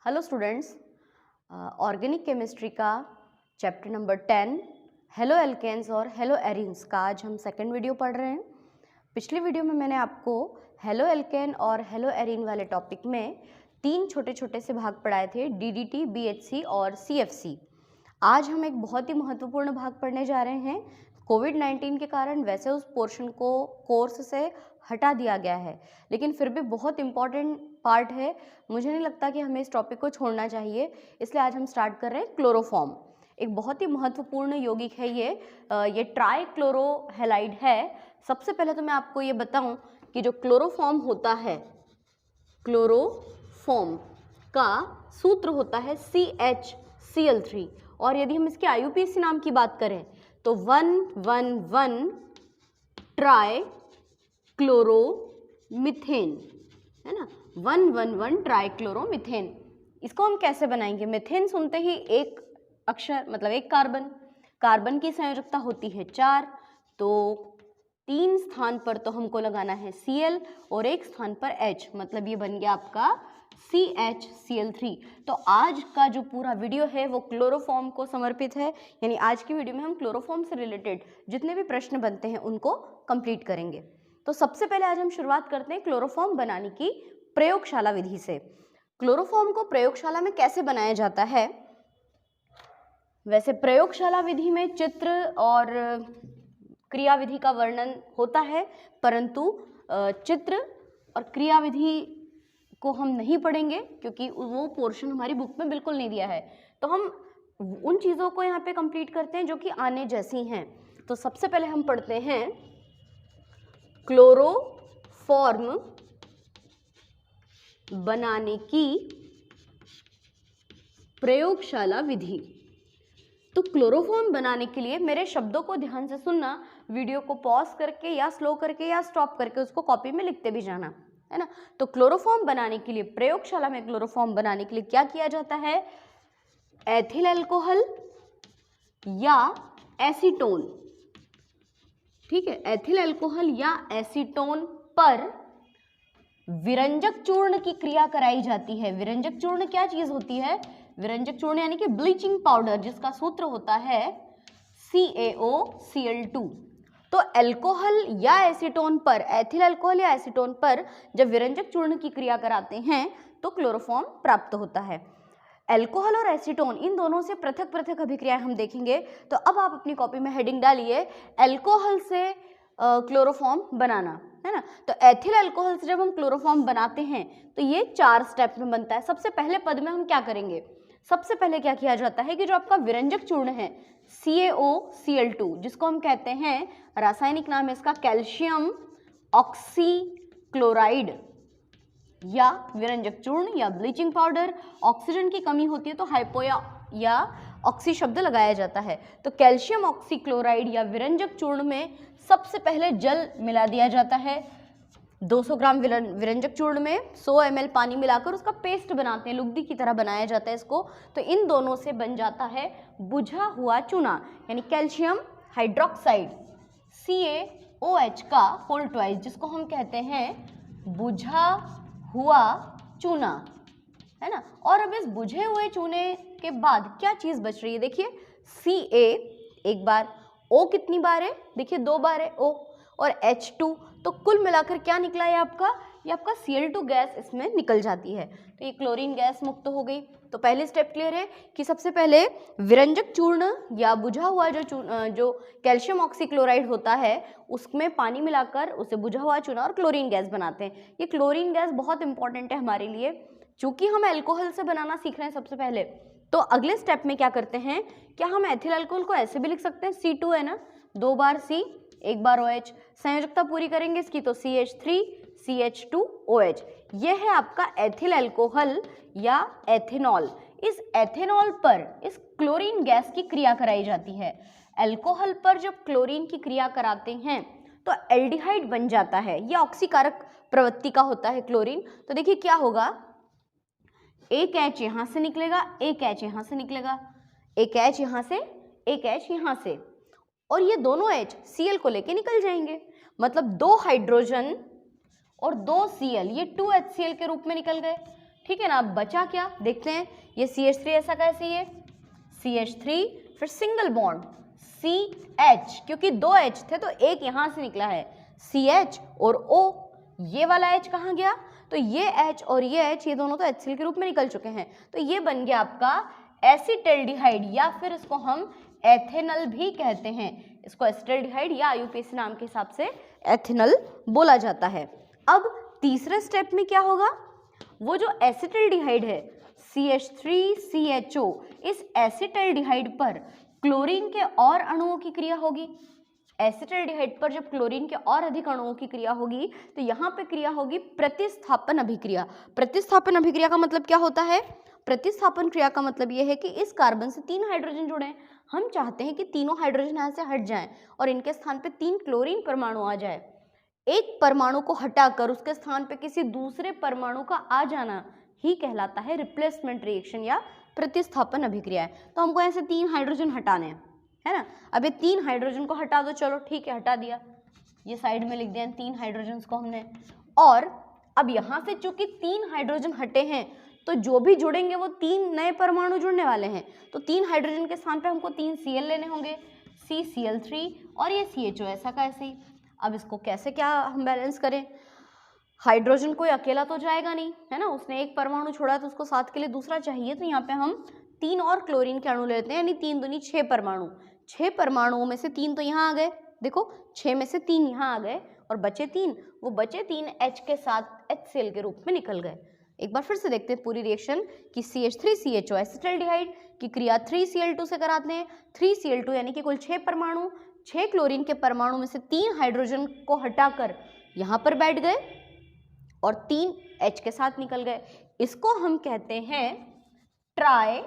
Hello students, organic chemistry का chapter number 10 halo alkanes और hello arenes का आज हम सेकंड वीडियो पढ़ रहे हैं। पिछली वीडियो में मैंने आपको हेलो एल्केन और हेलो एरीन वाले टॉपिक में 3 छोटे छोटे से भाग पढ़ाए थे, डीडीटी, बीएचसी और सीएफसी। आज हम एक बहुत ही महत्वपूर्ण भाग पढ़ने जा रहे हैं। कोविड-19 के कारण वैसे उस पोर्शन को कोर्स से हटा दिया गया है, लेकिन फिर भी बहुत इम्पॉर्टेंट पार्ट है। मुझे नहीं लगता कि हमें इस टॉपिक को छोड़ना चाहिए, इसलिए आज हम स्टार्ट कर रहे हैं क्लोरोफॉर्म। एक बहुत ही महत्वपूर्ण यौगिक है ये ट्राइक्लोरोहेलाइड है। सबसे पहले तो मैं आपको ये बताऊं कि जो क्लोरोफॉर्म होता है, क्लोरोफॉर्म का सूत्र होता है CHCl3, और यदि हम इसके IUPAC नाम की बात करें तो 111 ट्राई क्लोरोमीथेन है ना, 111 ट्राइक्लोरोमीथेन। इसको हम कैसे बनाएंगे? मीथेन सुनते ही एक अक्षर मतलब एक कार्बन की संयोजकता होती है 4, तो 3 स्थान पर तो हमको लगाना है Cl और एक स्थान पर H, मतलब ये बन गया आपका CHCl3। तो आज का जो पूरा वीडियो है वो क्लोरोफॉर्म को समर्पित है, यानी आज की वीडियो में हम क्लोरोफॉर्म से रिलेटेड जितने भी प्रश्न बनते हैं उनको कंप्लीट करेंगे। तो सबसे पहले आज हम शुरुआत करते हैं क्लोरोफॉर्म बनाने की प्रयोगशाला विधि से। क्लोरोफॉर्म को प्रयोगशाला में कैसे बनाया जाता है? वैसे प्रयोगशाला विधि में चित्र और क्रिया विधि का वर्णन होता है, परंतु चित्र और क्रिया विधि को हम नहीं पढ़ेंगे क्योंकि वो पोर्शन हमारी बुक में बिल्कुल नहीं दिया है। तो हम उन चीज़ों को यहाँ पे कंप्लीट करते हैं जो कि आने जैसी हैं। तो सबसे पहले हम पढ़ते हैं क्लोरोफॉर्म बनाने की प्रयोगशाला विधि। तो क्लोरोफॉर्म बनाने के लिए मेरे शब्दों को ध्यान से सुनना, वीडियो को पॉज करके या स्लो करके या स्टॉप करके उसको कॉपी में लिखते भी जाना, है ना। तो क्लोरोफॉर्म बनाने के लिए, प्रयोगशाला में क्लोरोफॉर्म बनाने के लिए क्या किया जाता है? एथिल अल्कोहल या एसीटोन, ठीक है, एथिल अल्कोहल या एसीटोन पर विरंजक चूर्ण की क्रिया कराई जाती है। विरंजक चूर्ण क्या चीज होती है? विरंजक चूर्ण यानी कि ब्लीचिंग पाउडर, जिसका सूत्र होता है CaOCl2। तो अल्कोहल या एसीटोन पर, एथिल अल्कोहल या एसीटोन पर जब विरंजक चूर्ण की क्रिया कराते हैं तो क्लोरोफॉर्म प्राप्त होता है। अल्कोहल और एसीटोन इन दोनों से पृथक पृथक अभिक्रियाएं हम देखेंगे। तो अब आप अपनी कॉपी में हेडिंग डालिए अल्कोहल से क्लोरोफॉर्म बनाना, है ना। तो एथिल अल्कोहल से जब हम क्लोरोफॉर्म बनाते हैं तो ये 4 स्टेप में बनता है। सबसे पहले पद में हम क्या करेंगे? सबसे पहले क्या किया जाता है कि जो आपका विरंजक चूर्ण है CaOCl2, जिसको हम कहते हैं, रासायनिक नाम है इसका कैल्शियम ऑक्सीक्लोराइड या विरंजक चूर्ण या ब्लीचिंग पाउडर। ऑक्सीजन की कमी होती है तो हाइपो या ऑक्सी शब्द लगाया जाता है। तो कैल्शियम ऑक्सीक्लोराइड या विरंजक चूर्ण में सबसे पहले जल मिला दिया जाता है। 200 ग्राम विरंजक चूर्ण में 100 ml पानी मिलाकर उसका पेस्ट बनाते हैं, लुगदी की तरह बनाया जाता है इसको। तो इन दोनों से बन जाता है बुझा हुआ चूना, यानी कैल्शियम हाइड्रोक्साइड CaOH का होल ट्वाइस, जिसको हम कहते हैं बुझा हुआ चूना, है ना। और अब इस बुझे हुए चूने के बाद क्या चीज बच रही है? देखिए Ca एक बार, O कितनी बार है? देखिए 2 बार है O, और H2, तो कुल मिलाकर क्या निकला है आपका? ये आपका Cl2 गैस इसमें निकल जाती है। तो ये क्लोरीन गैस मुक्त हो गई। तो पहली स्टेप क्लियर है कि सबसे पहले विरंजक चूर्ण या बुझा हुआ जो कैल्शियम ऑक्सीक्लोराइड होता है उसमें पानी मिलाकर उसे बुझा हुआ चूना और क्लोरीन गैस बनाते हैं। ये क्लोरीन गैस बहुत इंपॉर्टेंट है हमारे लिए, चूंकि हम अल्कोहल से बनाना सीख रहे हैं सबसे पहले। तो अगले स्टेप में क्या करते हैं? क्या हम एथिल अल्कोहल को ऐसे भी लिख सकते हैं? C2 है ना, 2 बार C, 1 बार OH, संयोजकता पूरी करेंगे इसकी तो CH3 CH2OH। यह है आपका एथिल अल्कोहल या एथेनॉल। इस एथेनॉल पर इस क्लोरीन गैस की क्रिया कराई जाती है। अल्कोहल पर जब क्लोरीन की क्रिया कराते हैं तो एल्डिहाइड बन जाता है। यह ऑक्सीकारक प्रवृत्ति का होता है क्लोरीन। तो देखिए क्या होगा, एक H यहाँ से निकलेगा, एक H यहाँ से निकलेगा, एक H यहाँ से, एक H यहाँ से, और ये दोनों H Cl को लेके निकल जाएंगे। मतलब 2 हाइड्रोजन और 2 Cl, ये 2HCl के रूप में निकल गए। ठीक है ना। अब बचा क्या देखते हैं, ये CH3 ऐसा कैसे है, CH3 फिर सिंगल बॉन्ड CH, क्योंकि 2 H थे तो एक यहाँ से निकला है CH और O, ये वाला H कहाँ गया, तो ये H और ये H ये दोनों तो HCl के रूप में निकल चुके हैं, तो ये बन गया आपका एसिटल्डिहाइड या फिर इसको हम एथेनल भी कहते हैं। इसको एसिटल्डिहाइड या IUPAC नाम के हिसाब से एथेनल बोला जाता है। अब तीसरे स्टेप में क्या होगा, वो जो एसिटल्डिहाइड है CH3CHO, इस एसिटल्डिहाइड पर क्लोरीन के और अणुओं की क्रिया होगी। एसिटल्डिहाइड पर जब क्लोरीन के और अधिक अणुओं की क्रिया होगी तो यहाँ पे क्रिया होगी प्रतिस्थापन अभिक्रिया। प्रतिस्थापन अभिक्रिया का मतलब क्या होता है, प्रतिस्थापन क्रिया का मतलब ये है कि इस कार्बन से 3 हाइड्रोजन जुड़े हैं, हम चाहते हैं कि तीनों हाइड्रोजन यहाँ से हट जाएं और इनके स्थान पे 3 क्लोरीन परमाणु आ जाए। एक परमाणु को हटाकर उसके स्थान पे किसी दूसरे परमाणु का आ जाना ही कहलाता है रिप्लेसमेंट रिएक्शन या प्रतिस्थापन अभिक्रिया है। तो हमको ऐसे 3 हाइड्रोजन हटाने हैं, है ना। अब ये 3 हाइड्रोजन को हटा दो, चलो ठीक है हटा दिया, ये साइड में लिख दिया 3 हाइड्रोजन को हमने। और अब यहाँ से चूंकि 3 हाइड्रोजन हटे हैं तो जो भी जुड़ेंगे वो 3 नए परमाणु जुड़ने वाले हैं, तो 3 हाइड्रोजन के स्थान पे हमको 3 Cl लेने होंगे, CCl3 और ये CHO ऐसा कैसे ही। अब इसको कैसे क्या हम बैलेंस करें, हाइड्रोजन कोई अकेला तो जाएगा नहीं, है ना, उसने एक परमाणु छोड़ा तो उसको साथ के लिए दूसरा चाहिए, तो यहाँ पे हम 3 और क्लोरीन के अणु लेते हैं, यानी 3 दूनी 6 परमाणु। 6 परमाणुओं में से 3 तो यहाँ आ गए, देखो 6 में से 3 यहाँ आ गए और बचे 3, वो बचे 3 H के साथ HCl के रूप में निकल गए। एक बार फिर से देखते हैं पूरी रिएक्शन कि CH3CHO एसिटल्डिहाइड की क्रिया 3Cl2 से कराते हैं। 3Cl2 यानी कि कुल 6 परमाणु, 6 क्लोरीन के परमाणु में से 3 हाइड्रोजन को हटाकर यहाँ पर बैठ गए और 3 H के साथ निकल गए। इसको हम कहते हैं ट्राई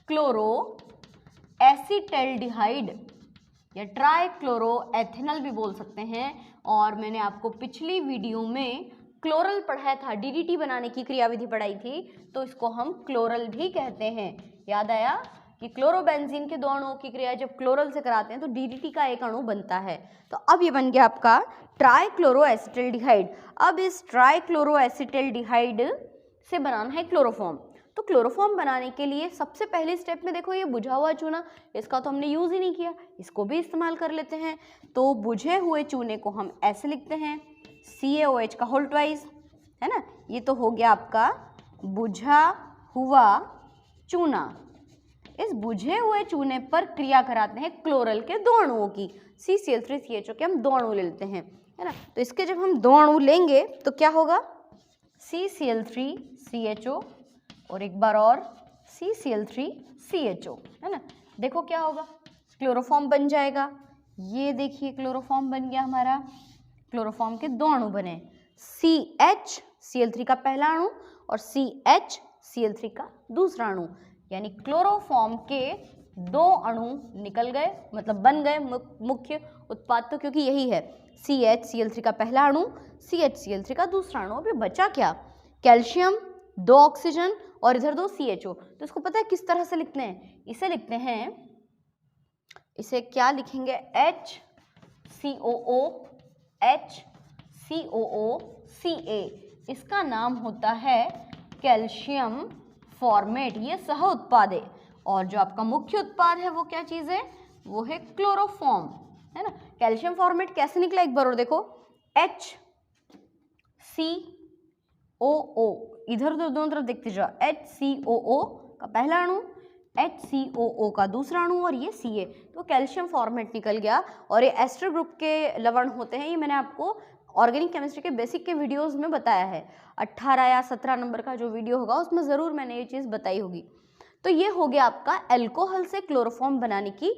क्लोरो एसिटल्डिहाइड या ट्राई क्लोरो एथेनल भी बोल सकते हैं। और मैंने आपको पिछली वीडियो में क्लोरल पढ़ाया था, DDT बनाने की क्रियाविधि पढ़ाई थी, तो इसको हम क्लोरल भी कहते हैं। याद आया कि क्लोरोबेंजीन के 2 अणुओं की क्रिया जब क्लोरल से कराते हैं तो DDT का एक अणु बनता है। तो अब ये बन गया आपका ट्राइक्लोरोएसिटल्डिहाइड। अब इस ट्राइक्लोरोएसिटल्डिहाइड से बनाना है क्लोरोफॉर्म। तो क्लोरोफॉर्म बनाने के लिए सबसे पहले स्टेप में देखो ये बुझा हुआ चूना, इसका तो हमने यूज़ ही नहीं किया, इसको भी इस्तेमाल कर लेते हैं। तो बुझे हुए चूने को हम ऐसे लिखते हैं CaOH का होल ट्वाइस, है ना। ये तो हो गया आपका बुझा हुआ चूना। इस बुझे हुए चूने पर क्रिया कराते हैं क्लोरल के 2 अणुओं की, CCl3CHO के हम 2 अणु ले लेते हैं, है ना। तो इसके जब हम 2 अणु लेंगे तो क्या होगा, CCl3CHO और एक बार और CCl3CHO, है ना। देखो क्या होगा, क्लोरोफॉर्म बन जाएगा। ये देखिए क्लोरोफॉर्म बन गया हमारा। क्लोरोफॉर्म के 2 अणु बने, CH Cl3 का पहला अणु और CH Cl3 का दूसरा अणु, यानी क्लोरोफॉर्म के 2 अणु निकल गए, मतलब बन गए। मुख्य उत्पाद तो क्योंकि यही है, CH Cl3 का पहला अणु, CH Cl3 का दूसरा अणु। अभी बचा क्या, कैल्शियम, 2 ऑक्सीजन और इधर 2 CHO। तो इसको पता है किस तरह से लिखते हैं, इसे लिखते हैं, इसे क्या लिखेंगे, HCOO HCOO Ca। इसका नाम होता है कैल्शियम फॉर्मेट, ये सह उत्पाद है। और जो आपका मुख्य उत्पाद है वो क्या चीज़ है, वो है क्लोरोफॉर्म, है ना। कैल्शियम फॉर्मेट कैसे निकला एक बार और देखो, HCOO, इधर उधर दोनों तरफ देखते जाओ, HCOO का पहला अणु, HCOO का दूसरा अणु और ये Ca, तो कैल्शियम फॉर्मेट निकल गया। और ये एस्टर ग्रुप के लवण होते हैं, ये मैंने आपको ऑर्गेनिक केमिस्ट्री के बेसिक के वीडियोस में बताया है। 18 या 17 नंबर का जो वीडियो होगा उसमें ज़रूर मैंने ये चीज़ बताई होगी। तो ये हो गया आपका एल्कोहल से क्लोरोफॉर्म बनाने की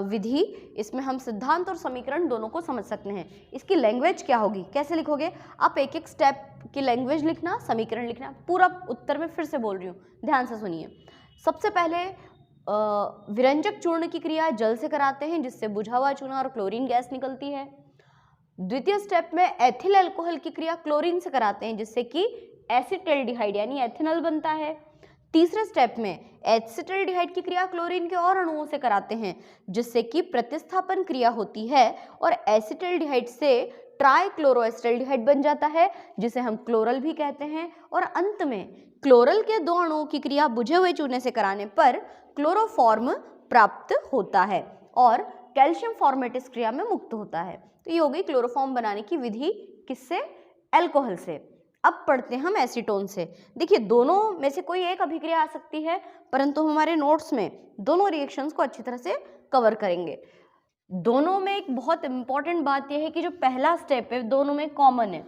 विधि। इसमें हम सिद्धांत और समीकरण दोनों को समझ सकते हैं। इसकी लैंग्वेज क्या होगी, कैसे लिखोगे आप, एक एक स्टेप की लैंग्वेज लिखना, समीकरण लिखना। पूरा उत्तर में फिर से बोल रही हूँ, ध्यान से सुनिए। सबसे पहले विरंजक चूर्ण की क्रिया जल से कराते हैं, जिससे बुझा हुआ चूना और क्लोरीन गैस निकलती है। द्वितीय स्टेप में एथिल अल्कोहल की क्रिया क्लोरीन से कराते हैं, जिससे कि एसिटल्डिहाइड यानी एथेनॉल बनता है। तीसरे स्टेप में एसिटल्डिहाइड की क्रिया क्लोरीन के और अणुओं से कराते हैं, जिससे कि प्रतिस्थापन क्रिया होती है और एसिटल्डिहाइड से ट्राइक्लोरोएसिटाल्डिहाइड बन जाता है जिसे हम क्लोरल भी कहते हैं। और अंत में क्लोरल के 2 अणुओं की क्रिया बुझे हुए चूने से कराने पर क्लोरोफॉर्म प्राप्त होता है और कैल्शियम फॉर्मेट इस क्रिया में मुक्त होता है। तो ये हो गई क्लोरोफॉर्म बनाने की विधि, किससे? अल्कोहल से। अब पढ़ते हैं हम एसीटोन से। देखिए दोनों में से कोई एक अभिक्रिया आ सकती है, परंतु हम हमारे नोट्स में दोनों रिएक्शंस को अच्छी तरह से कवर करेंगे। दोनों में एक बहुत इंपॉर्टेंट बात यह है कि जो पहला स्टेप है दोनों में कॉमन है।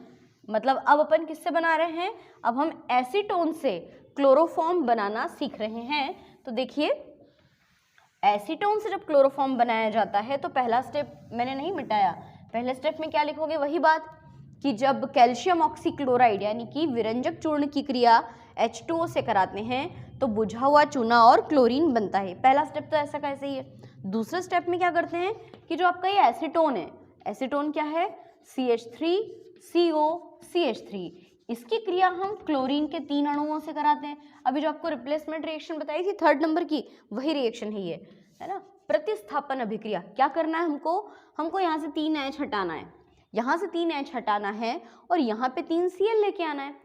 मतलब अब अपन किससे बना रहे हैं? अब हम एसीटोन से क्लोरोफॉर्म बनाना सीख रहे हैं। तो देखिए एसीटोन से जब क्लोरोफॉर्म बनाया जाता है तो पहला स्टेप मैंने नहीं मिटाया। पहले स्टेप में क्या लिखोगे? वही बात कि जब कैल्शियम ऑक्सीक्लोराइड यानी कि विरंजक चूर्ण की क्रिया H2O से कराते हैं तो बुझा हुआ चूना और क्लोरीन बनता है। पहला स्टेप तो ऐसा कैसे ही है। दूसरे स्टेप में क्या करते हैं कि जो आपका ये एसीटोन है, एसीटोन क्या है? CH3COCH3। इसकी क्रिया हम क्लोरीन के 3 अणुओं से कराते हैं। अभी जो आपको रिप्लेसमेंट रिएक्शन बताई थी 3rd नंबर की, वही रिएक्शन है ना। प्रतिस्थापन अभिक्रिया क्या करना है हमको यहाँ से 3H हटाना है, यहाँ से 3H हटाना है और यहाँ पे 3Cl लेके आना है।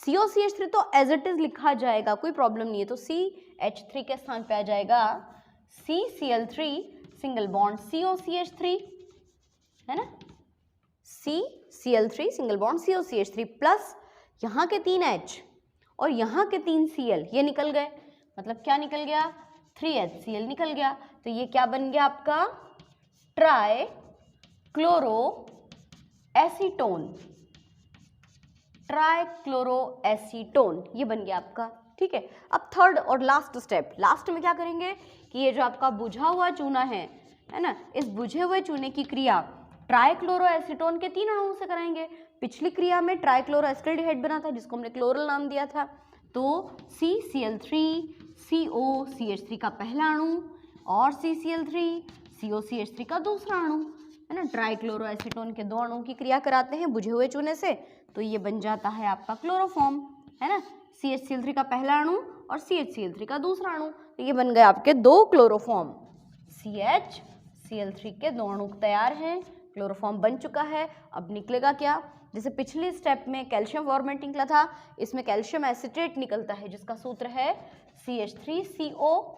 COCH3 तो एज इट इज लिखा जाएगा, कोई प्रॉब्लम नहीं है। तो CH3 के स्थान पे आ जाएगा CCl3 सिंगल बॉन्ड COCH3, है ना। CCl3 single bond COCH3 plus यहाँ के 3H और यहाँ के 3Cl, ये निकल गए। मतलब क्या निकल गया? 3HCl निकल गया। तो ये क्या बन गया आपका? ट्राइक्लोरोएसीटोन। ट्राइक्लोरोएसीटोन ये बन गया आपका, ठीक है। अब 3rd और लास्ट स्टेप, लास्ट में क्या करेंगे कि ये जो आपका बुझा हुआ चूना है ना, इस बुझे हुए चूने की क्रिया ट्राइक्लोरोएसीटोन के 3 अणुओं से कराएंगे। पिछली क्रिया में ट्राइक्लोरोएसिटाल्डिहाइड बना था जिसको हमने क्लोरल नाम दिया था। तो CCl3COCH3 का पहला अणु और CCl3COCH3 का दूसरा अणु, है ना। ट्राइक्लोरोएसीटोन के 2 अणुओं की क्रिया कराते हैं बुझे हुए चूने से, तो ये बन जाता है आपका क्लोरोफॉर्म, है ना। CHCl3 का पहला अणु और CHCl3 का दूसरा अणु, तो ये बन गए आपके 2 क्लोरोफॉर्म। CHCl3 के 2 अणु तैयार हैं, क्लोरोफॉर्म बन चुका है। अब निकलेगा क्या? जैसे पिछले स्टेप में कैल्शियम फॉर्मेट निकला था, इसमें कैल्शियम एसिटेट निकलता है जिसका सूत्र है CH3CO,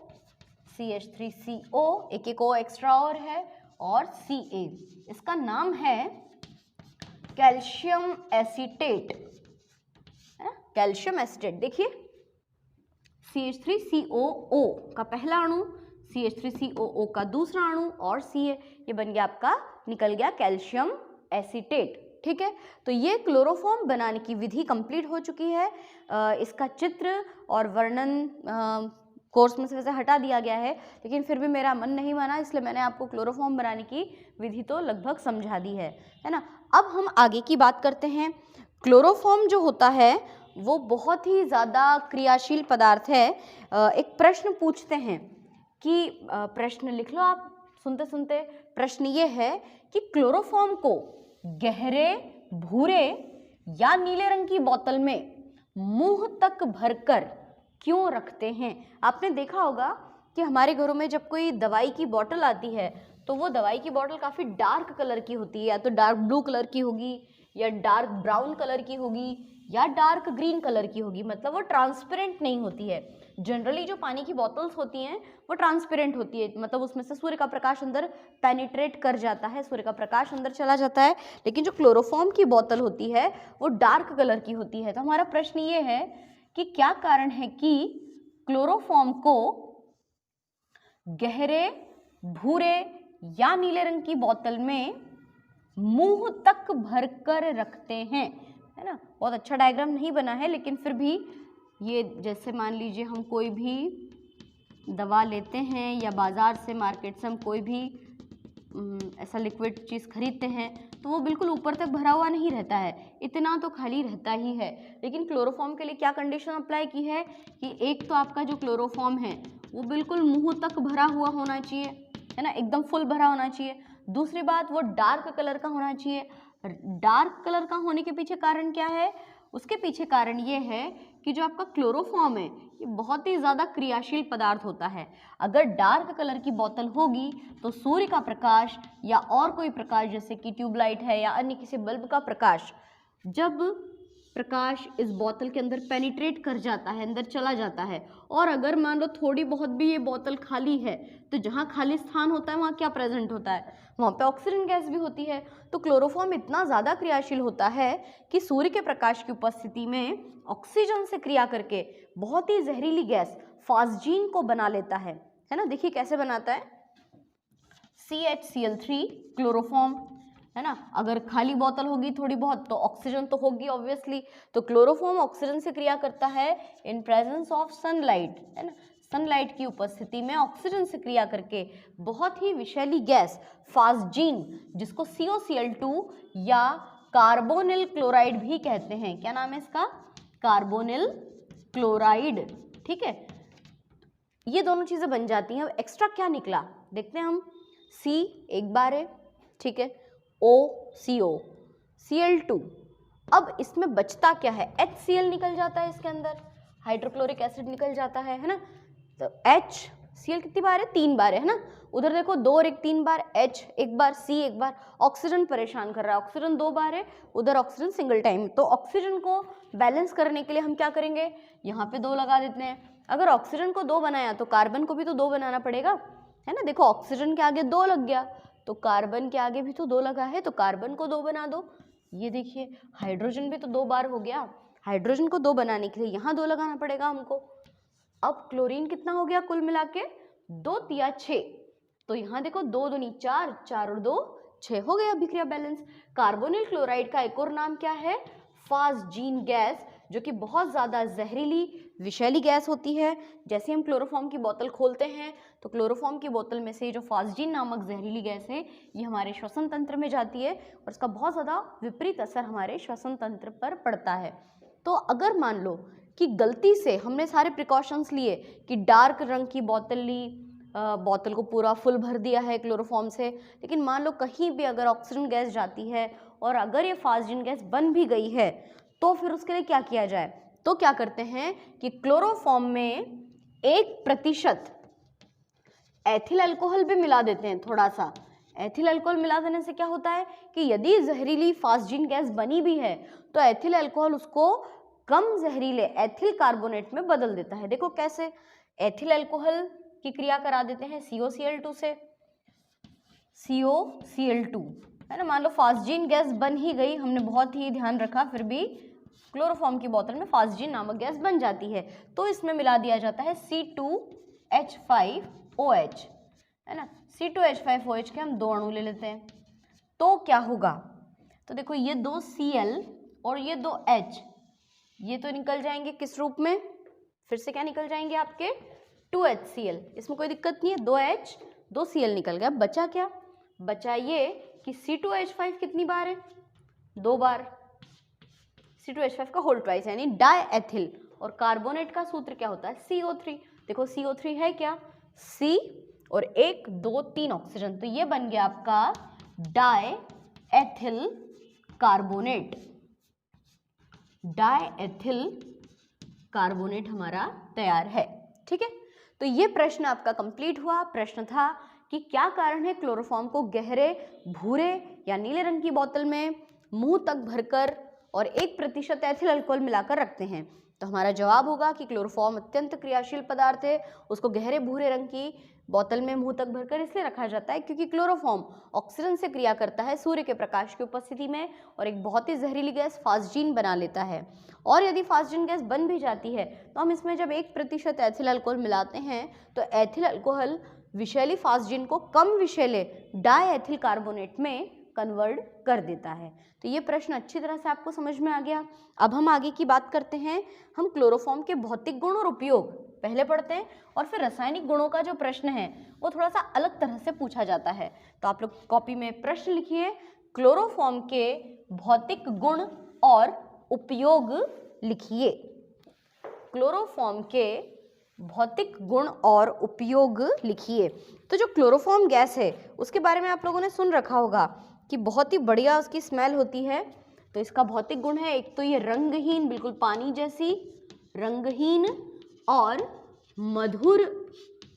एक O एक्स्ट्रा और है, और Ca। इसका नाम है कैल्शियम एसीटेट, है ना, कैल्शियम एसीटेट। देखिए CH3COO का पहला अणु, CH3COO का दूसरा अणु और Ca, ये बन गया आपका, निकल गया कैल्शियम एसीटेट, ठीक है। तो ये क्लोरोफॉर्म बनाने की विधि कंप्लीट हो चुकी है। इसका चित्र और वर्णन कोर्स में से वैसे हटा दिया गया है, लेकिन फिर भी मेरा मन नहीं माना, इसलिए मैंने आपको क्लोरोफॉर्म बनाने की विधि तो लगभग समझा दी है ना। अब हम आगे की बात करते हैं। क्लोरोफॉर्म जो होता है वो बहुत ही ज़्यादा क्रियाशील पदार्थ है। एक प्रश्न पूछते हैं कि प्रश्न लिख लो आप सुनते सुनते। प्रश्न ये है कि क्लोरोफॉर्म को गहरे भूरे या नीले रंग की बोतल में मुंह तक भरकर क्यों रखते हैं? आपने देखा होगा कि हमारे घरों में जब कोई दवाई की बोतल आती है तो वो दवाई की बोतल काफ़ी डार्क कलर की होती है, या तो डार्क ब्लू कलर की होगी, या डार्क ब्राउन कलर की होगी, या डार्क ग्रीन कलर की होगी। मतलब वो ट्रांसपेरेंट नहीं होती है। जनरली जो पानी की बोतल्स होती हैं वो ट्रांसपेरेंट होती है, मतलब उसमें से सूर्य का प्रकाश अंदर पेनिट्रेट कर जाता है, सूर्य का प्रकाश अंदर चला जाता है। लेकिन जो क्लोरोफॉर्म की बोतल होती है वो डार्क कलर की होती है। तो हमारा प्रश्न ये है कि क्या कारण है कि क्लोरोफॉर्म को गहरे भूरे या नीले रंग की बोतल में मुंह तक भरकर रखते हैं, है ना। बहुत अच्छा डायग्राम नहीं बना है, लेकिन फिर भी ये जैसे मान लीजिए हम कोई भी दवा लेते हैं या बाज़ार से मार्केट से हम कोई भी ऐसा लिक्विड चीज़ खरीदते हैं तो वो बिल्कुल ऊपर तक भरा हुआ नहीं रहता है, इतना तो खाली रहता ही है। लेकिन क्लोरोफॉर्म के लिए क्या कंडीशन अप्लाई की है कि एक तो आपका जो क्लोरोफॉर्म है वो बिल्कुल मुंह तक भरा हुआ होना चाहिए, है ना, एकदम फुल भरा होना चाहिए। दूसरी बात वो डार्क कलर का होना चाहिए। डार्क कलर का होने के पीछे कारण क्या है? उसके पीछे कारण ये है कि जो आपका क्लोरोफॉर्म है ये बहुत ही ज़्यादा क्रियाशील पदार्थ होता है। अगर डार्क कलर की बोतल होगी तो सूर्य का प्रकाश या और कोई प्रकाश जैसे कि ट्यूबलाइट है या अन्य किसी बल्ब का प्रकाश, जब प्रकाश इस बोतल के अंदर पेनिट्रेट कर जाता है, अंदर चला जाता है, और अगर मान लो थोड़ी बहुत भी ये बोतल खाली है तो जहाँ खाली स्थान होता है वहाँ क्या प्रेजेंट होता है, वहाँ पे ऑक्सीजन गैस भी होती है। तो क्लोरोफॉर्म इतना ज़्यादा क्रियाशील होता है कि सूर्य के प्रकाश की उपस्थिति में ऑक्सीजन से क्रिया करके बहुत ही जहरीली गैस फास्जीन को बना लेता है ना। देखिए कैसे बनाता है, CHCl3 क्लोरोफॉर्म, है ना। अगर खाली बोतल होगी थोड़ी बहुत तो ऑक्सीजन तो होगी ऑब्वियसली, तो क्लोरोफॉर्म ऑक्सीजन से क्रिया करता है इन प्रेजेंस ऑफ सनलाइट, है ना। सनलाइट की उपस्थिति में ऑक्सीजन से क्रिया करके बहुत ही विषैली गैस फास्जीन, जिसको COCl2 या कार्बोनिल क्लोराइड भी कहते हैं। क्या नाम है इसका, कार्बोनिल क्लोराइड, ठीक है। ये दोनों चीजें बन जाती हैं। अब एक्स्ट्रा क्या निकला देखते हैं हम। C एक बार है, ठीक है, OCO, Cl2, अब इसमें बचता क्या है, HCl निकल जाता है इसके अंदर, हाइड्रोक्लोरिक एसिड निकल जाता है ना। तो HCl कितनी बार है, 3 बार है ना। उधर देखो 2 और 1 3 बार, H एक बार, C एक बार। ऑक्सीजन परेशान कर रहा है, ऑक्सीजन 2 बार है, उधर ऑक्सीजन सिंगल टाइम। तो ऑक्सीजन को बैलेंस करने के लिए हम क्या करेंगे, यहाँ पे 2 लगा देते हैं। अगर ऑक्सीजन को 2 बनाया तो कार्बन को भी तो 2 बनाना पड़ेगा, है ना। देखो ऑक्सीजन के आगे 2 लग गया तो कार्बन के आगे भी तो 2 लगा है, तो कार्बन को 2 बना दो। ये देखिए हाइड्रोजन भी तो 2 बार हो गया, हाइड्रोजन को 2 बनाने के लिए यहाँ 2 लगाना पड़ेगा हमको। अब क्लोरीन कितना हो गया कुल मिला के, 2 तिया 6, तो यहाँ देखो 2 दूनी 4, 4 और 2 6 हो गया अभिक्रिया बैलेंस। कार्बोनिल क्लोराइड का एक और नाम क्या है, फास्जीन गैस, जो कि बहुत ज़्यादा जहरीली विषैली गैस होती है। जैसे हम क्लोरोफॉर्म की बोतल खोलते हैं तो क्लोरोफॉर्म की बोतल में से जो फास्जीन नामक जहरीली गैस है ये हमारे श्वसन तंत्र में जाती है और इसका बहुत ज़्यादा विपरीत असर हमारे श्वसन तंत्र पर पड़ता है। तो अगर मान लो कि गलती से हमने सारे प्रिकॉशंस लिए कि डार्क रंग की बोतल ली, बोतल को पूरा फुल भर दिया है क्लोरोफॉर्म से, लेकिन मान लो कहीं भी अगर ऑक्सीजन गैस जाती है और अगर ये फास्जीन गैस बन भी गई है तो फिर उसके लिए क्या किया जाए, तो क्या करते हैं कि क्लोरोफॉर्म में 1% एथिल अल्कोहल भी मिला देते हैं। थोड़ा सा एथिल अल्कोहल मिला देने से क्या होता है कि यदि जहरीली फास्जीन गैस बनी भी है तो एथिल अल्कोहल उसको कम जहरीले एथिल कार्बोनेट में बदल देता है। देखो कैसे, एथिल अल्कोहल की क्रिया करा देते हैं COCl2 से, COCl2, है ना। मान लो फास्जीन गैस बन ही गई, हमने बहुत ही ध्यान रखा, फिर भी क्लोरोफॉर्म की बोतल में फास्जीन नामक गैस बन जाती है तो इसमें मिला दिया जाता है C2H5OH, है ना। C2H5OH के हम 2 अणु ले लेते हैं तो क्या होगा, तो देखो ये 2 Cl और ये 2 H, ये तो निकल जाएंगे किस रूप में, फिर से क्या निकल जाएंगे आपके 2HCl, इसमें कोई दिक्कत नहीं है, 2H 2Cl निकल गया। बचा क्या, बचा ये कि C2H5 कितनी बार है, 2 बार, C2H5 का होल ट्वाइस यानी डायएथिल, और कार्बोनेट का सूत्र क्या होता है CO3। देखो CO3 है क्या, C और 1 2 3 ऑक्सीजन, तो ये बन गया आपका डायएथिल कार्बोनेट, डायएथिल कार्बोनेट हमारा तैयार है, ठीक है। तो ये प्रश्न आपका कंप्लीट हुआ। प्रश्न था कि क्या कारण है क्लोरोफॉर्म को गहरे भूरे या नीले रंग की बोतल में मुंह तक भरकर और 1% एथिल अल्कोहल मिलाकर रखते हैं। तो हमारा जवाब होगा कि क्लोरोफॉर्म अत्यंत क्रियाशील पदार्थ है, उसको गहरे भूरे रंग की बोतल में मुंह तक भरकर इसलिए रखा जाता है क्योंकि क्लोरोफॉर्म ऑक्सीजन से क्रिया करता है सूर्य के प्रकाश की उपस्थिति में और एक बहुत ही जहरीली गैस फास्जीन बना लेता है। और यदि फास्जीन गैस बन भी जाती है तो हम इसमें जब 1% एथिल अल्कोहल मिलाते हैं तो एथिल अल्कोहल विषैली फास्जीन को कम विषैले डायएथिल कार्बोनेट में कन्वर्ट कर देता है। तो ये प्रश्न अच्छी तरह से आपको समझ में आ गया। अब हम आगे की बात करते हैं। हम क्लोरोफॉर्म के भौतिक गुण और उपयोग पहले पढ़ते हैं और फिर रासायनिक गुणों का जो प्रश्न है वो थोड़ा सा अलग तरह से पूछा जाता है। तो आप लोग कॉपी में प्रश्न लिखिए, क्लोरोफॉर्म के भौतिक गुण और उपयोग लिखिए। क्लोरोफॉर्म के भौतिक गुण और उपयोग लिखिए। तो जो क्लोरोफॉर्म गैस है उसके बारे में आप लोगों ने सुन रखा होगा कि बहुत ही बढ़िया उसकी स्मेल होती है, तो इसका भौतिक गुण है, एक तो ये रंगहीन, बिल्कुल पानी जैसी रंगहीन, और मधुर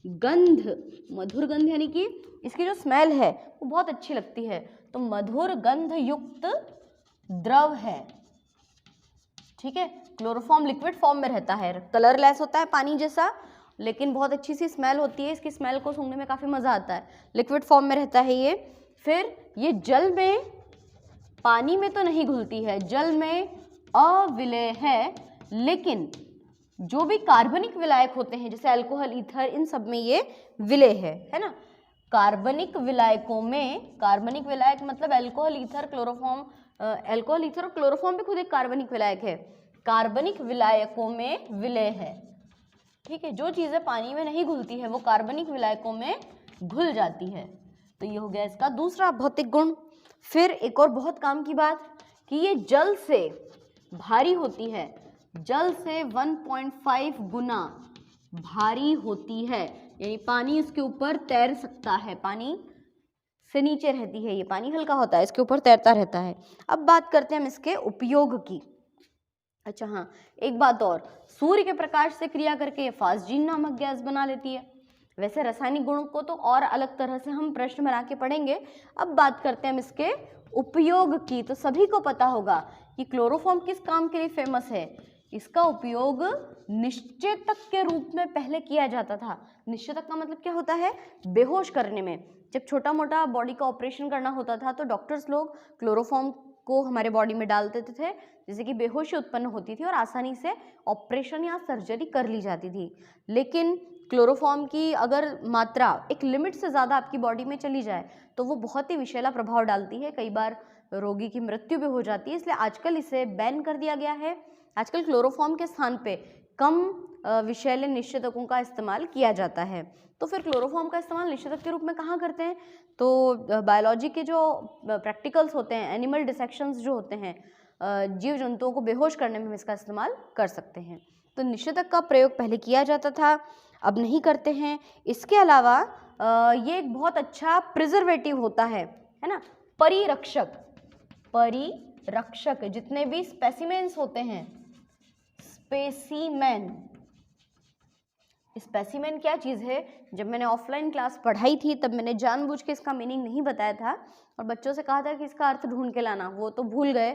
गंध, मधुर गंध यानी कि इसकी जो स्मेल है वो बहुत अच्छी लगती है, तो मधुर गंध युक्त द्रव है। ठीक है, क्लोरोफॉर्म लिक्विड फॉर्म में रहता है, कलरलेस होता है पानी जैसा, लेकिन बहुत अच्छी सी स्मेल होती है, इसकी स्मेल को सूंघने में काफ़ी मज़ा आता है, लिक्विड फॉर्म में रहता है ये। फिर ये जल में, पानी में तो नहीं घुलती है, जल में अविलेय है, लेकिन जो भी कार्बनिक विलायक होते हैं जैसे अल्कोहल, ईथर, इन सब में ये विलेय है ना। कार्बनिक विलायकों में, कार्बनिक विलायक मतलब alcohol, ether, chloroform, alcohol, ether और क्लोरोफॉर्म भी खुद एक कार्बनिक विलायक है, कार्बनिक विलायकों में विलेय है। ठीक है, जो चीज़ें पानी में नहीं घुलती है वो कार्बनिक विलायकों में घुल जाती है, तो ये हो गया इसका दूसरा भौतिक गुण। फिर एक और बहुत काम की बात कि ये जल से भारी होती है, जल से 1.5 गुना भारी होती है, यानी पानी इसके ऊपर तैर सकता है, पानी से नीचे रहती है, ये पानी हल्का होता है, इसके ऊपर तैरता रहता है। अब बात करते हैं हम इसके उपयोग की। अच्छा हाँ, एक बात और, सूर्य के प्रकाश से क्रिया करके ये फास्जीन नामक गैस बना लेती है। वैसे रासायनिक गुणों को तो और अलग तरह से हम प्रश्न बना के पढ़ेंगे। अब बात करते हैं हम इसके उपयोग की। तो सभी को पता होगा कि क्लोरोफॉर्म किस काम के लिए फेमस है। इसका उपयोग निश्चेतक के रूप में पहले किया जाता था। निश्चेतक का मतलब क्या होता है? बेहोश करने में। जब छोटा मोटा बॉडी का ऑपरेशन करना होता था तो डॉक्टर्स लोग क्लोरोफॉर्म को हमारे बॉडी में डाल देते थे, जिससे कि बेहोशी उत्पन्न होती थी और आसानी से ऑपरेशन या सर्जरी कर ली जाती थी। लेकिन क्लोरोफॉर्म की अगर मात्रा एक लिमिट से ज़्यादा आपकी बॉडी में चली जाए तो वो बहुत ही विषैला प्रभाव डालती है, कई बार रोगी की मृत्यु भी हो जाती है। इसलिए आजकल इसे बैन कर दिया गया है। आजकल क्लोरोफॉर्म के स्थान पे कम विषैले निश्चेतकों का इस्तेमाल किया जाता है। तो फिर क्लोरोफॉर्म का इस्तेमाल निश्चेतक के रूप में कहाँ करते हैं? तो बायोलॉजी के जो प्रैक्टिकल्स होते हैं, एनिमल डिसेक्शंस जो होते हैं, जीव जंतुओं को बेहोश करने में हम इसका इस्तेमाल कर सकते हैं। तो निश्चेतक का प्रयोग पहले किया जाता था, अब नहीं करते हैं। इसके अलावा ये एक बहुत अच्छा प्रिजर्वेटिव होता है ना, परिरक्षक। परिरक्षक जितने भी स्पेसिमेंस होते हैं, स्पेसिमेन क्या चीज़ है? जब मैंने ऑफलाइन क्लास पढ़ाई थी तब मैंने जानबूझ के इसका मीनिंग नहीं बताया था और बच्चों से कहा था कि इसका अर्थ ढूंढ के लाना, वो तो भूल गए,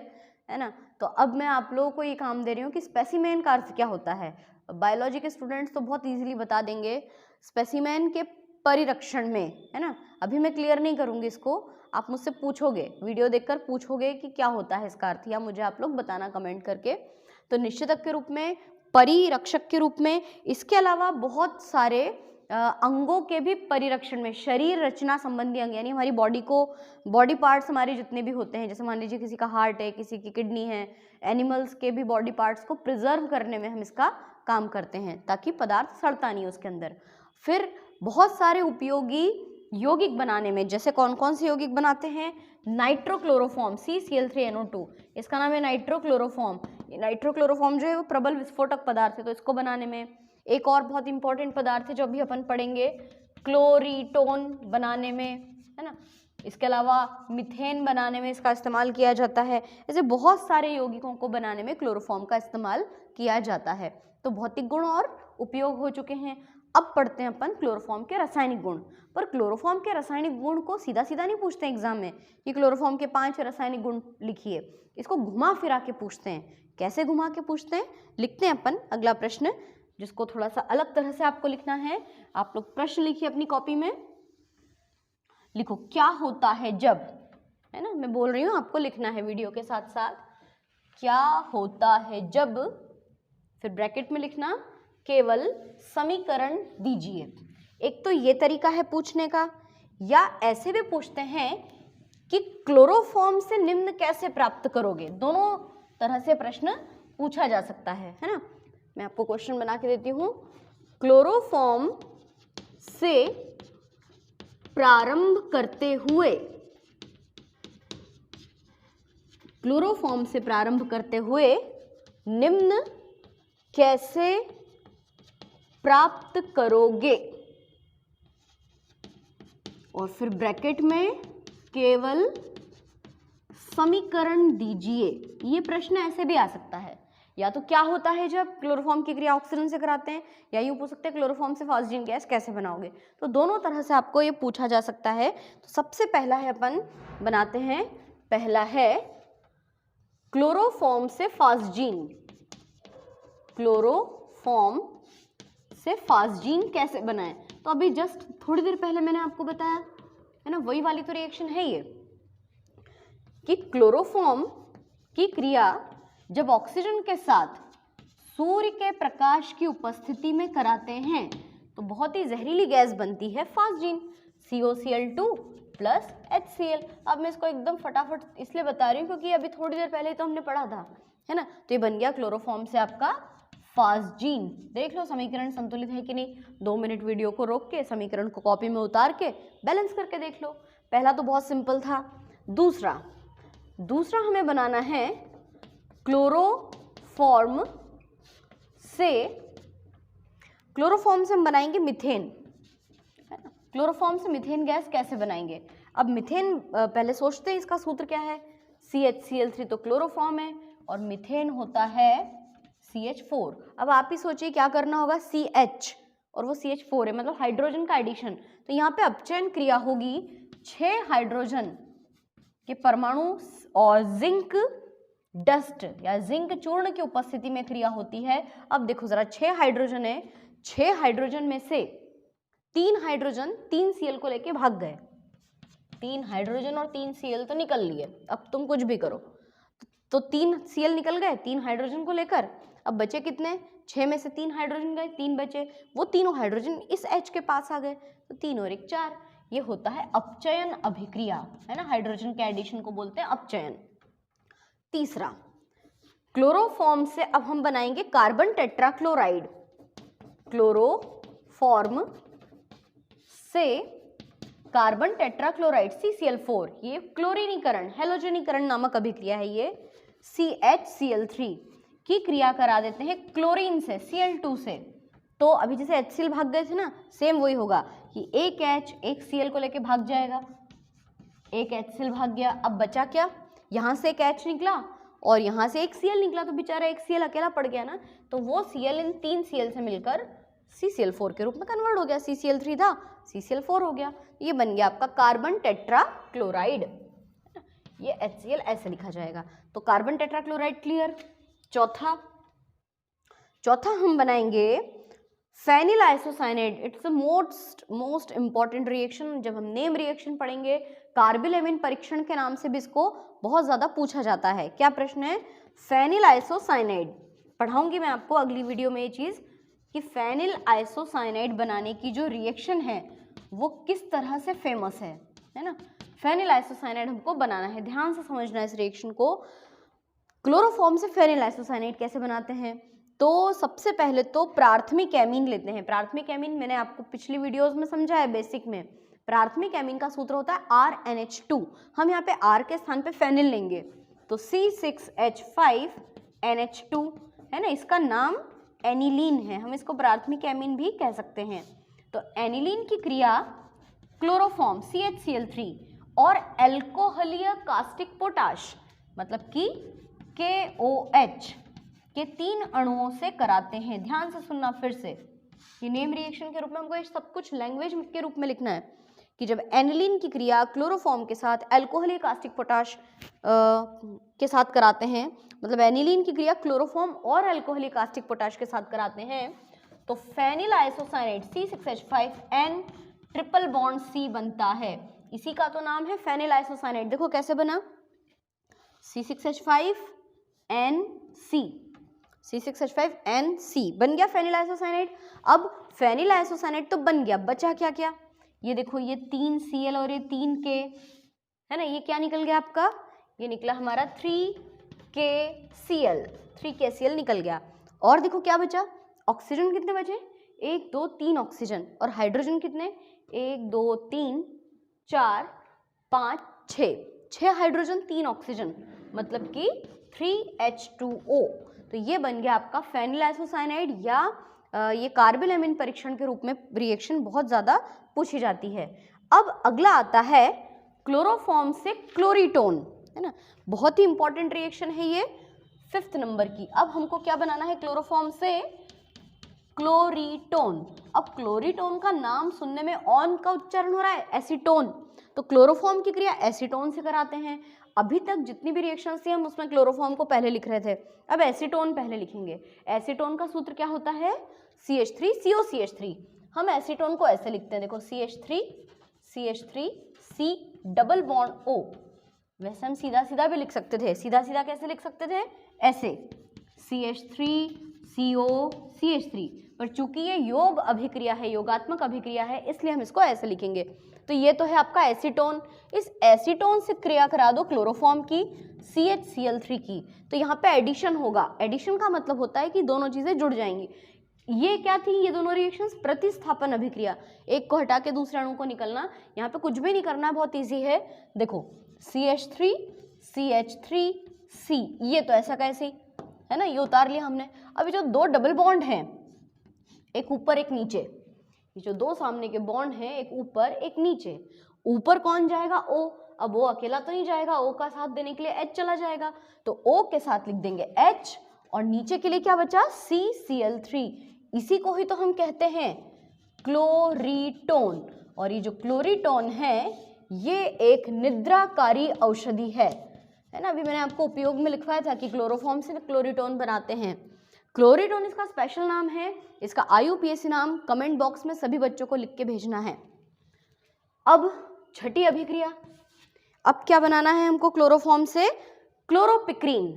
है ना। तो अब मैं आप लोगों को ये काम दे रही हूँ कि स्पेसिमेन का अर्थ क्या होता है। बायोलॉजी के स्टूडेंट्स तो बहुत ईजिली बता देंगे स्पेसिमेन के परिरक्षण में, है ना। अभी मैं क्लियर नहीं करूँगी इसको, आप मुझसे पूछोगे, वीडियो देखकर पूछोगे कि क्या होता है इसका अर्थ, या मुझे आप लोग बताना कमेंट करके। तो निश्चेतक के रूप में, परिरक्षक के रूप में। इसके अलावा बहुत सारे अंगों के भी परिरक्षण में, शरीर रचना संबंधी अंग, यानी हमारी बॉडी को, बॉडी पार्ट्स हमारे जितने भी होते हैं, जैसे मान लीजिए किसी का हार्ट है, किसी की किडनी है, एनिमल्स के भी बॉडी पार्ट्स को प्रिजर्व करने में हम इसका काम करते हैं ताकि पदार्थ सड़ता नहीं उसके अंदर। फिर बहुत सारे उपयोगी यौगिक बनाने में, जैसे कौन कौन से यौगिक बनाते हैं? नाइट्रोक्लोरोफॉर्म, CCl3NO2, इसका नाम है नाइट्रोक्लोरोफॉर्म। नाइट्रोक्लोरोफॉर्म जो है वो प्रबल विस्फोटक पदार्थ है, तो इसको बनाने में। एक और बहुत इंपॉर्टेंट पदार्थ है जो अभी अपन पढ़ेंगे, क्लोरीटोन बनाने में, है ना। इसके अलावा मीथेन बनाने में इसका इस्तेमाल किया जाता है। ऐसे बहुत सारे यौगिकों को बनाने में क्लोरोफॉर्म का इस्तेमाल किया जाता है। तो भौतिक गुण और उपयोग हो चुके हैं। अब पढ़ते हैं अपन क्लोरोफॉर्म के रासायनिक गुण। पर क्लोरोफॉर्म के रासायनिक गुण को सीधा सीधा नहीं पूछते हैं एग्जाम में कि क्लोरोफॉर्म के 5 रासायनिक गुण लिखिए। इसको घुमा फिरा के पूछते हैं। कैसे घुमा के पूछते हैं? लिखते हैं अपन अगला प्रश्न, जिसको थोड़ा सा अलग तरह से आपको लिखना है। आप लोग प्रश्न लिखिए अपनी कॉपी में, लिखो क्या होता है जब, है ना, मैं बोल रही हूँ आपको लिखना है वीडियो के साथ साथ। क्या होता है जब, फिर ब्रैकेट में लिखना केवल समीकरण दीजिए। एक तो ये तरीका है पूछने का, या ऐसे भी पूछते हैं कि क्लोरोफॉर्म से निम्न कैसे प्राप्त करोगे। दोनों तरह से प्रश्न पूछा जा सकता है ना। मैं आपको क्वेश्चन बना के देती हूँ। क्लोरोफॉर्म से प्रारंभ करते हुए, क्लोरोफॉर्म से प्रारंभ करते हुए निम्न कैसे प्राप्त करोगे, और फिर ब्रैकेट में केवल समीकरण दीजिए। ये प्रश्न ऐसे भी आ सकता है, या तो क्या होता है जब क्लोरोफॉर्म की क्रिया ऑक्सीजन से कराते हैं, या यूँ पूछ सकते हैं क्लोरोफॉर्म से फास्जीन गैस कैसे बनाओगे। तो दोनों तरह से आपको ये पूछा जा सकता है। तो सबसे पहला है अपन बनाते हैं, पहला है क्लोरोफॉर्म से फास्जीन। क्लोरोफॉर्म से फास्जीन कैसे बनाएं? तो अभी जस्ट थोड़ी देर पहले मैंने आपको बताया है ना, वही वाली तो रिएक्शन है ये, कि क्लोरोफॉर्म की क्रिया जब ऑक्सीजन के साथ सूर्य के प्रकाश की उपस्थिति में कराते हैं तो बहुत ही जहरीली गैस बनती है फास्जीन, COCl2 प्लस HCl। अब मैं इसको एकदम फटाफट इसलिए बता रही हूँ क्योंकि अभी थोड़ी देर पहले तो हमने पढ़ा था, है ना। तो ये बन गया क्लोरोफॉर्म से आपका फास्जीन। देख लो समीकरण संतुलित है कि नहीं। 2 मिनट वीडियो को रोक के समीकरण को कॉपी में उतार के बैलेंस करके देख लो। पहला तो बहुत सिंपल था। दूसरा हमें बनाना है क्लोरोफॉर्म से हम बनाएंगे मीथेन, है ना। क्लोरोफॉर्म से मीथेन गैस कैसे बनाएंगे? अब मीथेन पहले सोचते हैं इसका सूत्र क्या है। CHCl3 तो क्लोरोफॉर्म है और मीथेन होता है CH4। अब आप ही सोचिए क्या करना होगा, CH और वो CH4 है, मतलब हाइड्रोजन का एडिशन। तो यहाँ पे अपचयन क्रिया होगी 6 हाइड्रोजन के परमाणु और जिंक डस्ट या जिंक चूर्ण की उपस्थिति में क्रिया होती है। अब देखो जरा 6 हाइड्रोजन है, 6 हाइड्रोजन में से 3 हाइड्रोजन 3 Cl को लेके भाग गए। 3 हाइड्रोजन और 3 Cl तो निकल लिए। अब तुम कुछ भी करो तो 3 Cl निकल गए 3 हाइड्रोजन को लेकर। अब बचे कितने? 6 में से 3 हाइड्रोजन गए, 3 बचे। वो तीनों हाइड्रोजन इस H के पास आ गए, तो 3 और 1 4। ये होता है अपचयन अभिक्रिया, है ना। हाइड्रोजन के एडिशन को बोलते हैं अपचयन। तीसरा, क्लोरोफॉर्म से अब हम बनाएंगे कार्बन टेट्राक्लोराइड। क्लोरोफॉर्म से कार्बन टेट्राक्लोराइड CCl4, ये क्लोरीनीकरण हेलोजनीकरण नामक अभिक्रिया है। ये CHCl3 की क्रिया करा देते हैं क्लोरीन से, Cl2 से। तो अभी जैसे HCl भाग गए थे ना, सेम वही होगा कि एक H एक Cl को लेके भाग जाएगा, एक HCl भाग गया। अब बचा क्या? यहाँ से एक H निकला और यहाँ से एक Cl निकला, तो बेचारा एक Cl अकेला पड़ गया ना, तो वो Cl इन 3 Cl से मिलकर CCl4 के रूप में कन्वर्ट हो गया। CCl3 था, CCl4 हो गया। ये बन गया आपका कार्बन टेट्राक्लोराइड। ये HCl ऐसे लिखा जाएगा। तो कार्बन टेट्राक्लोराइड क्लियर। चौथा हम बनाएंगे phenyl isocyanate. It's a most important reaction. जब हम नेम रिएक्शन पढ़ेंगे, कार्बिल-एमीन परीक्षण के नाम से भी इसको बहुत ज्यादा पूछा जाता है। क्या प्रश्न है? Phenyl isocyanate. पढ़ाऊंगी मैं आपको अगली वीडियो में ये चीज कि फेनिल आइसोसाइनेट बनाने की जो रिएक्शन है वो किस तरह से फेमस है ना। फेनिल आइसोसाइनेट हमको बनाना है, ध्यान से समझना है इस रिएक्शन को। क्लोरोफॉर्म से फेनिल आइसोसाइनेट कैसे बनाते हैं? तो सबसे पहले तो प्राथमिक एमीन लेते हैं। प्राथमिक एमीन मैंने आपको पिछली वीडियोस में समझाया है बेसिक में। प्राथमिक एमीन का सूत्र होता है RNH2। हम यहाँ पे R के स्थान पे फेनिल लेंगे तो C6H5NH2, है ना। इसका नाम एनिलीन है, हम इसको प्राथमिक एमीन भी कह सकते हैं। तो एनिलीन की क्रिया क्लोरोफॉर्म CHCl3 और एल्कोहलीय कास्टिक पोटाश मतलब कि KOH के 3 अणुओं से कराते हैं। ध्यान से सुनना फिर से, ये नेम रिएक्शन के रूप में हमको ये सब कुछ लैंग्वेज के रूप में लिखना है कि जब एनिलीन की क्रिया क्लोरोफॉर्म के साथ एल्कोहलीय कास्टिक पोटाश के साथ कराते हैं, मतलब एनिलीन की क्रिया क्लोरोफॉर्म और एल्कोहलीय कास्टिक पोटाश के साथ कराते हैं, तो phenyl isocyanate C6H5N triple bond C बनता है। इसी का तो नाम है फेनिल आइसोसाइनेट। देखो कैसे बना, C6H5NC बन गया फेनिल आइसोसाइनेट। अब फेनिल आइसोसाइनेट तो बन गया, बचा क्या क्या? ये देखो, ये 3 Cl और ये 3 K, है ना। ये क्या निकल गया आपका? ये निकला हमारा 3KCl निकल गया। और देखो क्या बचा, ऑक्सीजन कितने बचे? 1 2 3 ऑक्सीजन। और हाइड्रोजन कितने? 1 2 3 4 5 6 हाइड्रोजन 3 ऑक्सीजन, मतलब कि 3H2O। तो ये बन गया आपका फेनिल आइसोसाइनाइड, या ये कार्बिल एमीन परीक्षण के रूप में रिएक्शन बहुत ज़्यादा पूछी जाती है। अब अगला आता है क्लोरोफॉर्म से क्लोरीटोन, है ना। बहुत ही इंपॉर्टेंट रिएक्शन है ये 5th नंबर की। अब हमको क्या बनाना है क्लोरोफॉर्म से, क्लोरीटोन। अब क्लोरीटोन का नाम सुनने में ऑन का उच्चारण हो रहा है, एसीटोन, तो क्लोरोफॉर्म की क्रिया एसीटोन से कराते हैं। अभी तक जितनी भी रिएक्शंस थी हम उसमें क्लोरोफॉर्म को पहले लिख रहे थे, अब एसीटोन पहले लिखेंगे। एसीटोन का सूत्र क्या होता है, CH3COCH3। हम एसीटोन को ऐसे लिखते हैं, देखो CH3 C double bond O। वैसे हम सीधा सीधा भी लिख सकते थे, सीधा सीधा कैसे लिख सकते थे, ऐसे CH3COCH3, पर चूंकि ये योग अभिक्रिया है, योगात्मक अभिक्रिया है, इसलिए हम इसको ऐसे लिखेंगे। तो ये तो है आपका एसीटोन। इस एसीटोन से क्रिया करा दो क्लोरोफॉर्म की CHCl3 की, तो यहाँ पे एडिशन होगा। एडिशन का मतलब होता है कि दोनों चीजें जुड़ जाएंगी। ये क्या थी, ये दोनों रिएक्शंस प्रतिस्थापन अभिक्रिया, एक को हटा के दूसरे अणु को निकलना। यहाँ पे कुछ भी नहीं करना है, बहुत ईजी है। देखो CH3 CH3C, ये तो ऐसा कैसे है ना, ये उतार लिया हमने। अभी जो दो डबल बॉन्ड हैं, एक ऊपर एक नीचे, ये जो दो सामने के बॉन्ड हैं, एक ऊपर एक नीचे, ऊपर कौन जाएगा, O। अब O अकेला तो नहीं जाएगा, O का साथ देने के लिए H चला जाएगा, तो O के साथ लिख देंगे H, और नीचे के लिए क्या बचा, CCl3। इसी को ही तो हम कहते हैं क्लोरीटोन। और ये जो क्लोरीटोन है ये एक निद्राकारी औषधि है ना। अभी मैंने आपको उपयोग में लिखवाया था कि क्लोरोफॉर्म से क्लोरीटोन बनाते हैं। क्लोरीटोन इसका स्पेशल नाम है, इसका IUPAC नाम कमेंट बॉक्स में सभी बच्चों को लिख के भेजना है। अब छठी अभिक्रिया, अब क्या बनाना है हमको क्लोरोफॉर्म से, क्लोरोपिक्रीन।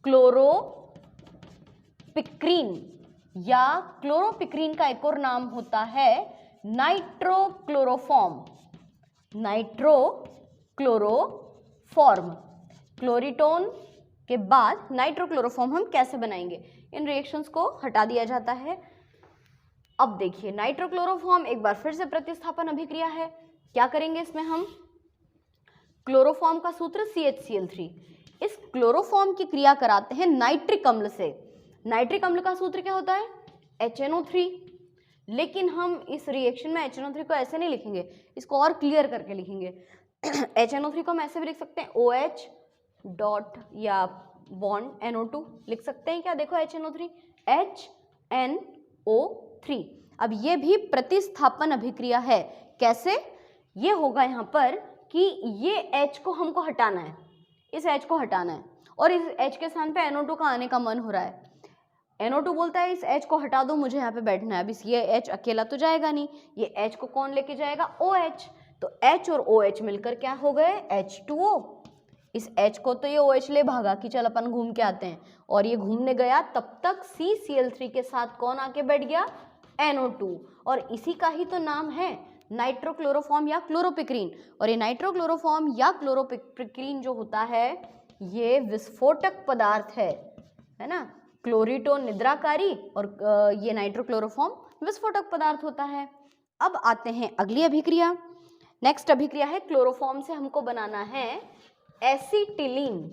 क्लोरोपिक्रीन या क्लोरोपिक्रीन का एक और नाम होता है नाइट्रोक्लोरोफॉर्म। नाइट्रोक्लोरोफॉर्म, क्लोरीटोन के बाद नाइट्रोक्लोरोफॉर्म हम कैसे बनाएंगे, इन रिएक्शंस को हटा दिया जाता है। अब देखिए नाइट्रोक्लोरोफॉर्म एक बार फिर से प्रतिस्थापन अभिक्रिया है। क्या करेंगे इसमें हम, क्लोरोफॉर्म का सूत्र CHCl3, इस क्लोरोफॉर्म की क्रिया कराते हैं नाइट्रिक अम्ल से। नाइट्रिक अम्ल का सूत्र क्या होता है, HNO3। लेकिन हम इस रिएक्शन में HNO3 को ऐसे नहीं लिखेंगे, इसको और क्लियर करके लिखेंगे। HNO3 को हम ऐसे भी लिख सकते हैं OH डॉट या बॉन्ड NO2 लिख सकते हैं क्या, देखो HNO3 HNO3। अब ये भी प्रतिस्थापन अभिक्रिया है। कैसे, ये होगा यहाँ पर कि ये H को हमको हटाना है, इस H को हटाना है, और इस H के स्थान पे NO2 का आने का मन हो रहा है। NO2 बोलता है इस H को हटा दो, मुझे यहाँ पे बैठना है। अब इस ये H अकेला तो जाएगा नहीं, ये H को कौन लेके जाएगा, OH। तो H और OH मिलकर क्या हो गए, H2O। इस H को तो ये OH ले भागा कि चल अपन घूम के आते हैं, और ये घूमने गया, तब तक CCl3 के साथ कौन आके बैठ गया, NO2। और इसी का ही तो नाम है नाइट्रोक्लोरोफॉर्म या क्लोरोपिक्रीन। और ये नाइट्रोक्लोरोफॉर्म या क्लोरोपिक्रीन जो होता है ये विस्फोटक पदार्थ है ना। क्लोरीटोन निद्राकारी और ये नाइट्रोक्लोरोफॉर्म विस्फोटक पदार्थ होता है। अब आते हैं अगली अभिक्रिया। नेक्स्ट अभिक्रिया है क्लोरोफॉर्म से हमको बनाना है एसिटिलीन।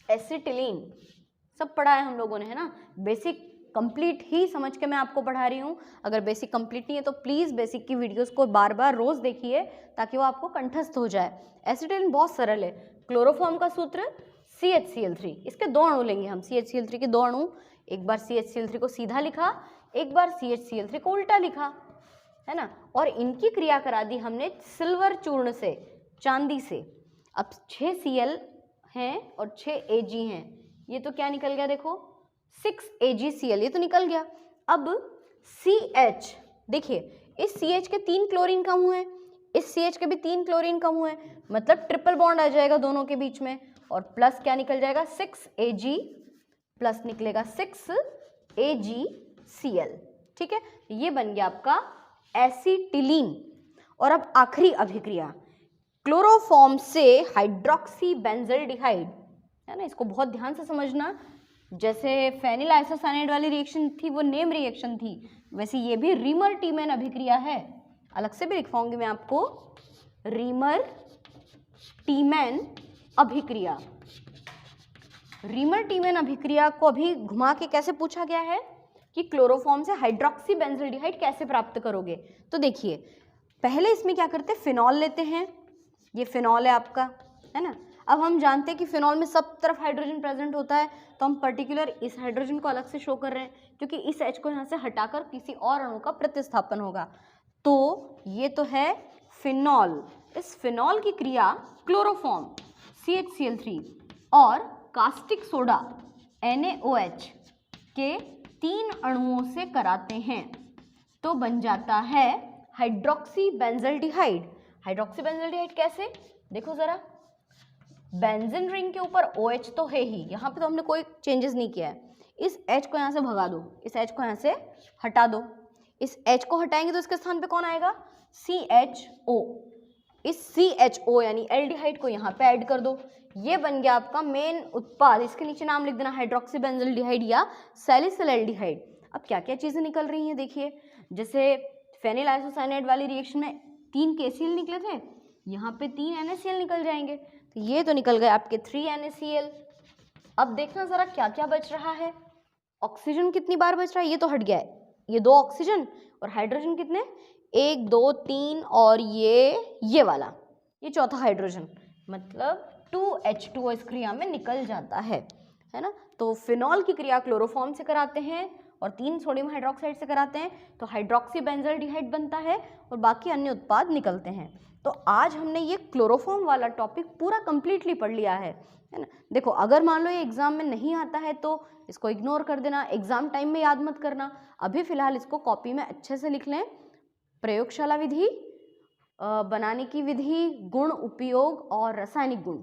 एसिटिलीन सब पढ़ा है हम लोगों ने, है ना। बेसिक कंप्लीट ही समझ के मैं आपको पढ़ा रही हूँ। अगर बेसिक कंप्लीट नहीं है तो प्लीज़ बेसिक की वीडियोस को बार बार रोज़ देखिए ताकि वो आपको कंठस्थ हो जाए। एसिटिलीन बहुत सरल है। क्लोरोफॉर्म का सूत्र CHCl3, इसके दो अणु लेंगे हम, CHCl3 के दो अणु। एक बार CHCl3 को सीधा लिखा, एक बार CHCl3 को उल्टा लिखा, है ना। और इनकी क्रिया करा दी हमने सिल्वर चूर्ण से, चांदी से। अब 6 Cl हैं और 6 Ag हैं, ये तो क्या निकल गया, देखो 6 AgCl, ये तो निकल गया। अब CH, देखिए इस CH के 3 क्लोरीन कम हुए, इस CH के भी 3 क्लोरीन कम हुए, मतलब ट्रिपल बॉन्ड आ जाएगा दोनों के बीच में। और प्लस क्या निकल जाएगा, 6 Ag प्लस निकलेगा 6 AgCl, ठीक है। ये बन गया आपका एसिटिलीन। और अब आखिरी अभिक्रिया, क्लोरोफॉर्म से हाइड्रोक्सी बेंजल्डिहाइड, है ना। इसको बहुत ध्यान से समझना। जैसे फेनिल आइसोसाइनाइड वाली रिएक्शन थी वो नेम रिएक्शन थी, वैसे ये भी रीमर टीमैन अभिक्रिया है। अलग से भी लिखवाऊंगी मैं आपको, रीमर टीमैन अभिक्रिया। रीमर टीमैन अभिक्रिया को अभी घुमा के कैसे पूछा गया है कि क्लोरोफॉर्म से हाइड्रोक्सी बेंजल्डिहाइड कैसे प्राप्त करोगे। तो देखिए पहले इसमें क्या करते हैं, फिनॉल लेते हैं, ये फिनॉल है आपका, है ना। अब हम जानते हैं कि फिनॉल में सब तरफ हाइड्रोजन प्रेजेंट होता है, तो हम पर्टिकुलर इस हाइड्रोजन को अलग से शो कर रहे हैं क्योंकि इस H को यहाँ से हटाकर किसी और अणु का प्रतिस्थापन होगा। तो ये तो है फिनॉल। इस फिनॉल की क्रिया क्लोरोफॉर्म CHCl3 और कास्टिक सोडा NaOH के 3 अणुओं से कराते हैं, तो बन जाता है हाइड्रोक्सी बेंजल्डिहाइड। हाइड्रोक्सी बेंजल्डिहाइड कैसे, देखो जरा, बेंजीन रिंग के ऊपर OH तो है ही, यहाँ पे तो हमने कोई चेंजेस नहीं किया है। इस H को यहाँ से भगा दो, इस H को यहाँ से हटा दो। इस H को हटाएंगे तो इसके स्थान पे कौन आएगा, CHO। इस CHO यानी एल्डिहाइड को यहाँ पे ऐड कर दो, ये बन गया आपका मेन उत्पाद। इसके नीचे नाम लिख देना हाइड्रोक्सी बेंजल्डिहाइड या सैलिसिल एल्डिहाइड। अब क्या क्या चीज़ें निकल रही हैं देखिए, जैसे फेनिल आइसोसाइनाइड वाली रिएक्शन में 3 KCl निकले थे, यहाँ पे 3 NaCl निकल जाएंगे, तो ये तो निकल गए आपके 3 NaCl। अब देखना ज़रा क्या क्या बच रहा है। ऑक्सीजन कितनी बार बच रहा है, ये तो हट गया है, ये 2 ऑक्सीजन, और हाइड्रोजन कितने, 1 2 3, और ये वाला, ये चौथा हाइड्रोजन, मतलब 2H2O इस क्रिया में निकल जाता है ना। तो फिनॉल की क्रिया क्लोरोफॉर्म से कराते हैं और 3 सोडियम हाइड्रोक्साइड से कराते हैं, तो हाइड्रोक्सी बेंजल्डिहाइड बनता है और बाकी अन्य उत्पाद निकलते हैं। तो आज हमने ये क्लोरोफॉर्म वाला टॉपिक पूरा कंप्लीटली पढ़ लिया है ना। देखो, अगर मान लो ये एग्जाम में नहीं आता है तो इसको इग्नोर कर देना, एग्जाम टाइम में याद मत करना, अभी फिलहाल इसको कॉपी में अच्छे से लिख लें। प्रयोगशाला विधि, बनाने की विधि, गुण, उपयोग और रासायनिक गुण,